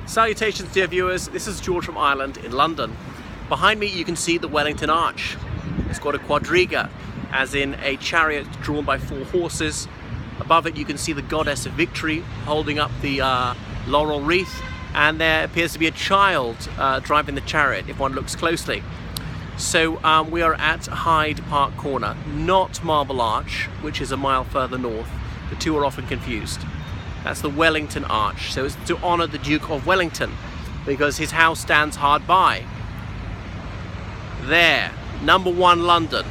Salutations, dear viewers, this is George from Ireland in London. Behind me you can see the Wellington Arch. It's got a quadriga, as in a chariot drawn by 4 horses. Above it you can see the goddess of victory holding up the laurel wreath, and there appears to be a child driving the chariot if one looks closely. So we are at Hyde Park Corner, not Marble Arch, which is a mile further north. The two are often confused. That's the Wellington Arch, so it's to honour the Duke of Wellington, because his house stands hard by. There, number 1 London,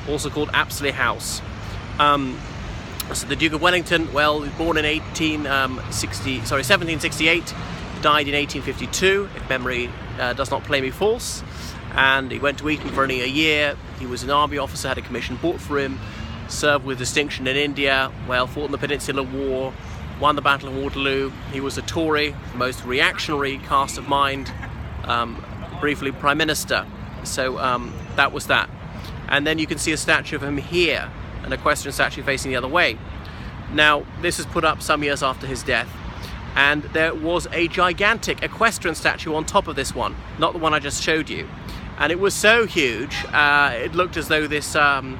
also called Apsley House. So the Duke of Wellington, well, born in 1768, died in 1852, if memory does not play me false. And he went to Eton for only a year. He was an army officer, had a commission bought for him, served with distinction in India, well, fought in the Peninsular War, won the Battle of Waterloo. He was a Tory, the most reactionary cast of mind, briefly Prime Minister. So that was that. And then you can see a statue of him here, an equestrian statue facing the other way. Now, this was put up some years after his death, and there was a gigantic equestrian statue on top of this one, not the one I just showed you. And it was so huge, it looked as though this arch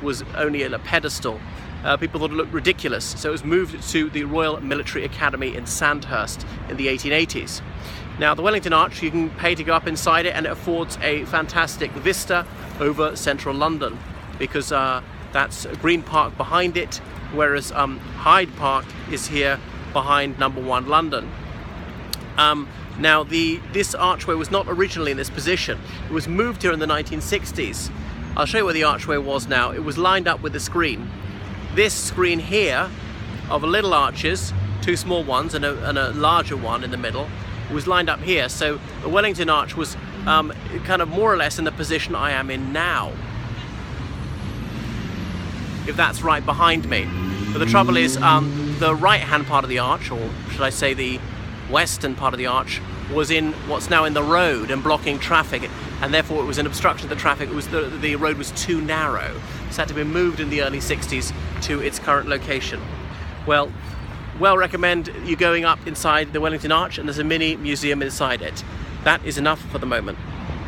was only a pedestal. People thought it looked ridiculous, so it was moved to the Royal Military Academy in Sandhurst in the 1880s. Now, the Wellington Arch, you can pay to go up inside it, and it affords a fantastic vista over central London, because that's Green Park behind it, whereas Hyde Park is here behind number 1 London. Now, this archway was not originally in this position. It was moved here in the 1960s. I'll show you where the archway was now. It was lined up with the screen. This screen here, of little arches, 2 small ones and a larger one in the middle, was lined up here. So the Wellington Arch was kind of more or less in the position I am in now, if that's right behind me. But the trouble is, the right-hand part of the arch, or should I say the western part of the arch, was in what's now in the road and blocking traffic, and therefore it was an obstruction to the traffic. It was the road was too narrow, so it had to be moved in the early 60s to its current location. Well recommend you going up inside the Wellington Arch, and there's a mini museum inside it. That is enough for the moment.